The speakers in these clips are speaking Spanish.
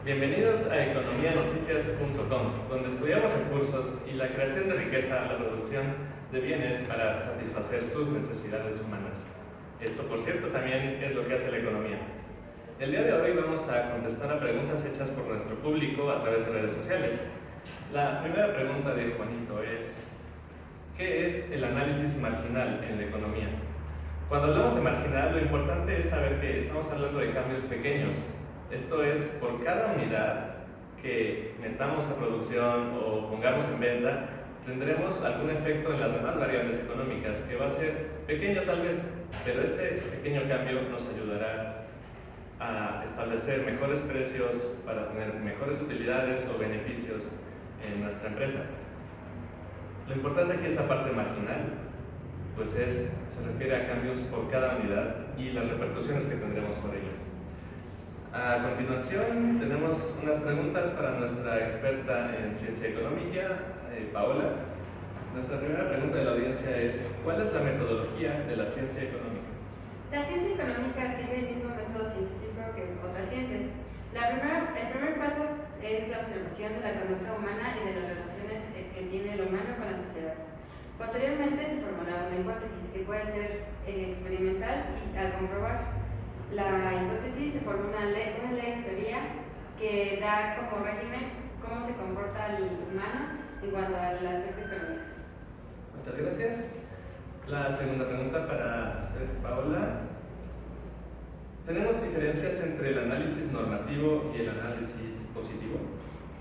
Bienvenidos a economianoticias.com, donde estudiamos recursos y la creación de riqueza a la producción de bienes para satisfacer sus necesidades humanas. Esto, por cierto, también es lo que hace la economía. El día de hoy vamos a contestar a preguntas hechas por nuestro público a través de redes sociales. La primera pregunta de Juanito es: ¿qué es el análisis marginal en la economía? Cuando hablamos de marginal, lo importante es saber que estamos hablando de cambios pequeños. Esto es, por cada unidad que metamos a producción o pongamos en venta, tendremos algún efecto en las demás variables económicas, que va a ser pequeño tal vez, pero este pequeño cambio nos ayudará a establecer mejores precios para tener mejores utilidades o beneficios en nuestra empresa. Lo importante aquí es la parte marginal, pues se refiere a cambios por cada unidad y las repercusiones que tendremos por ello. A continuación tenemos unas preguntas para nuestra experta en ciencia económica, Paola. Nuestra primera pregunta de la audiencia es: ¿cuál es la metodología de la ciencia económica? La ciencia económica sigue el mismo método científico que otras ciencias. El primer paso es la observación de la conducta humana y de las relaciones que tiene el humano con la sociedad. Posteriormente se formará una hipótesis que puede ser experimental y al comprobar la hipótesis se forma una ley en teoría que da como régimen cómo se comporta el humano en cuanto al aspecto económico. Muchas gracias. La segunda pregunta para usted, Paola. ¿Tenemos diferencias entre el análisis normativo y el análisis positivo?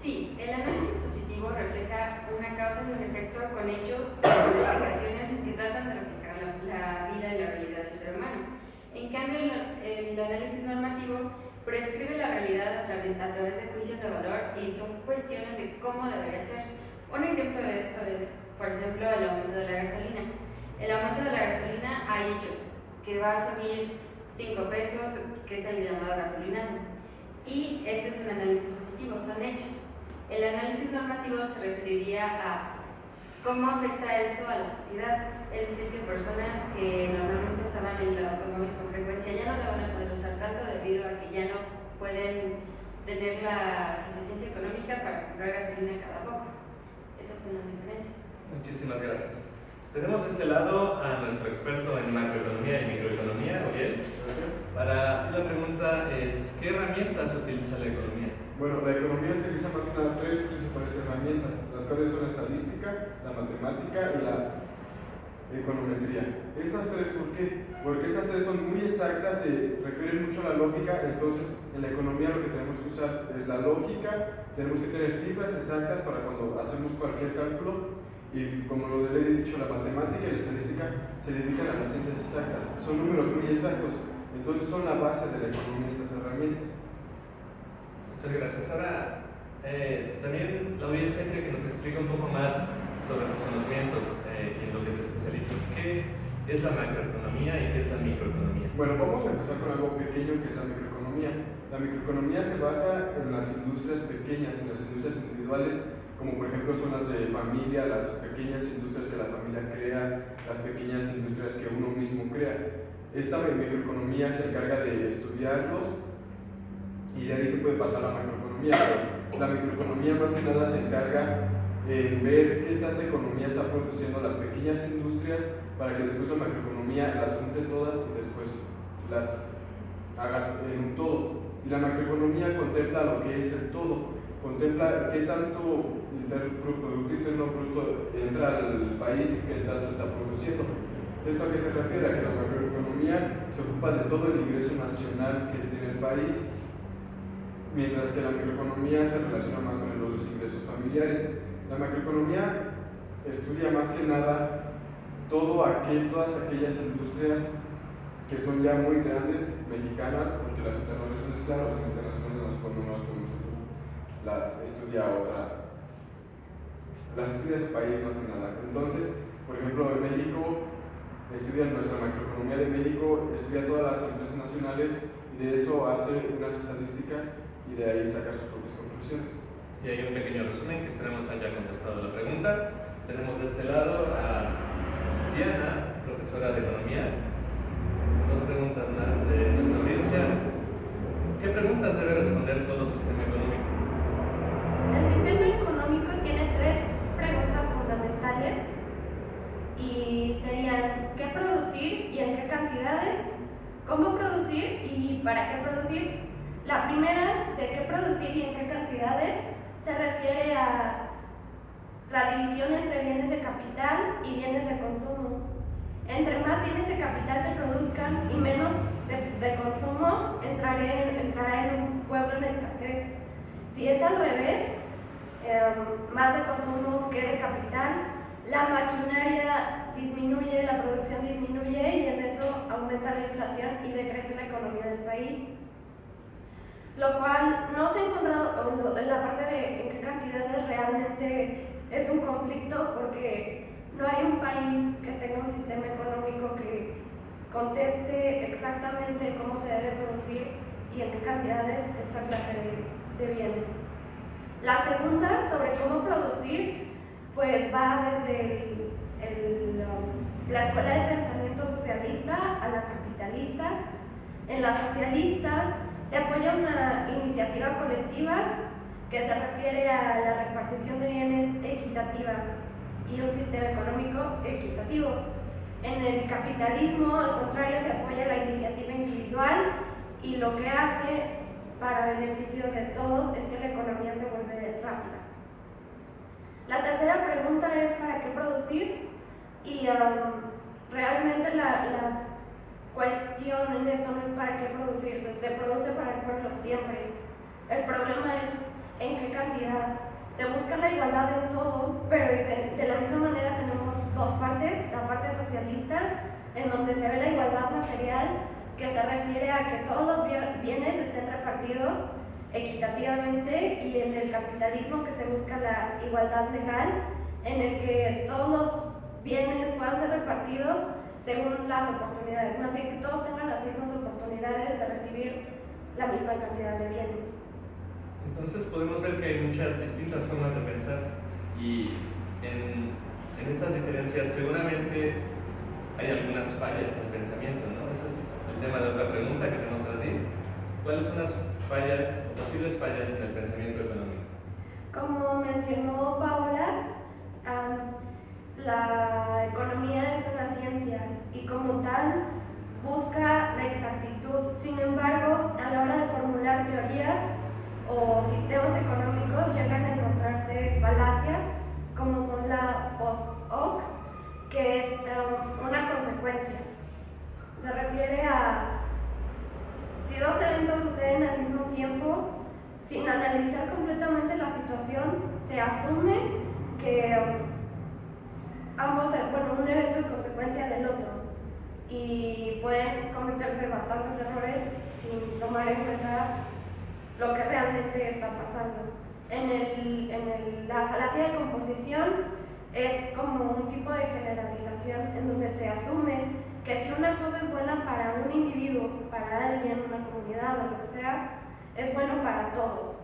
Sí, el análisis positivo refleja una causa y un efecto con hechos o explicaciones que tratan de reflejar la vida y la realidad del ser humano. En cambio, el análisis normativo prescribe la realidad a través de juicios de valor y son cuestiones de cómo debería ser. Un ejemplo de esto es, por ejemplo, el aumento de la gasolina. El aumento de la gasolina hay hechos, que va a subir 5 pesos, que es el llamado gasolinazo. Y este es un análisis positivo, son hechos. El análisis normativo se referiría a cómo afecta esto a la sociedad. Es decir, que personas que normalmente usaban el automóvil con frecuencia ya no lo van a poder usar tanto debido a que ya no pueden tener la suficiencia económica para comprar gasolina cada poco. Esas son las diferencias. Muchísimas gracias. Tenemos de este lado a nuestro experto en macroeconomía y microeconomía, Uriel. Gracias. Para ti la pregunta es: ¿qué herramientas utiliza la economía? Bueno, la economía utiliza más que nada tres principales herramientas, las cuales son la estadística, la matemática y la econometría. Estas tres, ¿por qué? Porque estas tres son muy exactas, se refieren mucho a la lógica. Entonces en la economía lo que tenemos que usar es la lógica, tenemos que tener cifras exactas para cuando hacemos cualquier cálculo, y como lo le he dicho, la matemática y la estadística se dedican a las ciencias exactas, son números muy exactos, entonces son la base de la economía estas herramientas. Muchas gracias. Ahora, también la audiencia quiere que nos explique un poco más sobre los conocimientos en los que te especializas. ¿Qué es la macroeconomía y qué es la microeconomía? Bueno, vamos a empezar con algo pequeño que es la microeconomía. La microeconomía se basa en las industrias pequeñas, en las industrias individuales, como por ejemplo son las de familia, las pequeñas industrias que la familia crea, las pequeñas industrias que uno mismo crea. Esta microeconomía se encarga de estudiarlos y de ahí se puede pasar a la macroeconomía. La microeconomía más que nada se encarga en ver qué tanta economía está produciendo las pequeñas industrias para que después la macroeconomía las junte todas y después las haga en un todo. Y la macroeconomía contempla lo que es el todo, contempla qué tanto Producto Interno Bruto entra al país y qué tanto está produciendo. ¿Esto a qué se refiere? A que la macroeconomía se ocupa de todo el ingreso nacional que tiene el país, mientras que la microeconomía se relaciona más con los ingresos familiares. La macroeconomía estudia más que nada todas aquellas industrias que son ya muy grandes, mexicanas, porque las internacionales, claro, son internacionales cuando no las conocemos, las estudia su país más que nada. Entonces, por ejemplo, en México estudia nuestra macroeconomía de México, estudia todas las empresas nacionales y de eso hace unas estadísticas y de ahí saca sus propias conclusiones. Y hay un pequeño resumen que esperemos haya contestado la pregunta. Tenemos de este lado a Diana, profesora de economía. Dos preguntas más de nuestra audiencia. ¿Qué preguntas debe responder todo sistema económico? de qué producir y en qué cantidades se refiere a la división entre bienes de capital y bienes de consumo. Entre más bienes de capital se produzcan y menos de consumo, entrará en un pueblo en escasez. Si es al revés, más de consumo que de capital, la maquinaria disminuye, la producción disminuye y en eso aumenta la inflación y decrece la economía del país. Lo cual no se ha encontrado en la parte de en qué cantidades realmente es un conflicto, porque no hay un país que tenga un sistema económico que conteste exactamente cómo se debe producir y en qué cantidades esta clase de bienes. La segunda, sobre cómo producir, pues va desde la escuela de pensamiento socialista a la capitalista. En la socialista se apoya una iniciativa colectiva que se refiere a la repartición de bienes equitativa y un sistema económico equitativo. En el capitalismo, al contrario, se apoya la iniciativa individual y lo que hace para beneficio de todos es que la economía se vuelve rápida. La tercera pregunta es ¿para qué producir? Y realmente la cuestión en esto no es para qué producir, se produce para el pueblo siempre. El problema es en qué cantidad. Se busca la igualdad en todo, pero de la misma manera tenemos dos partes, la parte socialista, en donde se ve la igualdad material, que se refiere a que todos los bienes estén repartidos equitativamente, y en el capitalismo, que se busca la igualdad legal, en el que todos los bienes puedan ser repartidos según las oportunidades, más bien que todos tengan las mismas oportunidades de recibir la misma cantidad de bienes. Entonces podemos ver que hay muchas distintas formas de pensar, y en estas diferencias seguramente hay algunas fallas en el pensamiento, ¿no? Ese es el tema de otra pregunta que tenemos para ti. ¿Cuáles son las fallas, posibles fallas en el pensamiento económico? Como mencionó Paola, la economía es una ciencia y como tal busca la exactitud. Sin embargo, a la hora de formular teorías o sistemas económicos llegan a encontrarse falacias, como son la post hoc, que es una consecuencia. Se refiere a si dos eventos suceden al mismo tiempo, sin analizar completamente la situación, se asume que un evento es consecuencia del otro, y pueden cometerse bastantes errores sin tomar en cuenta lo que realmente está pasando. La falacia de composición es como un tipo de generalización en donde se asume que si una cosa es buena para un individuo, para alguien, una comunidad o lo que sea, es bueno para todos,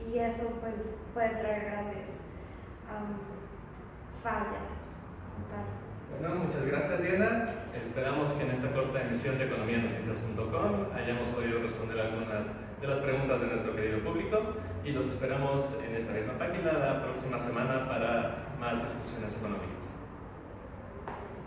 y eso pues puede traer grandes fallas. Bueno, muchas gracias, Diana. Esperamos que en esta corta emisión de economianoticias.com hayamos podido responder algunas de las preguntas de nuestro querido público, y los esperamos en esta misma página la próxima semana para más discusiones económicas.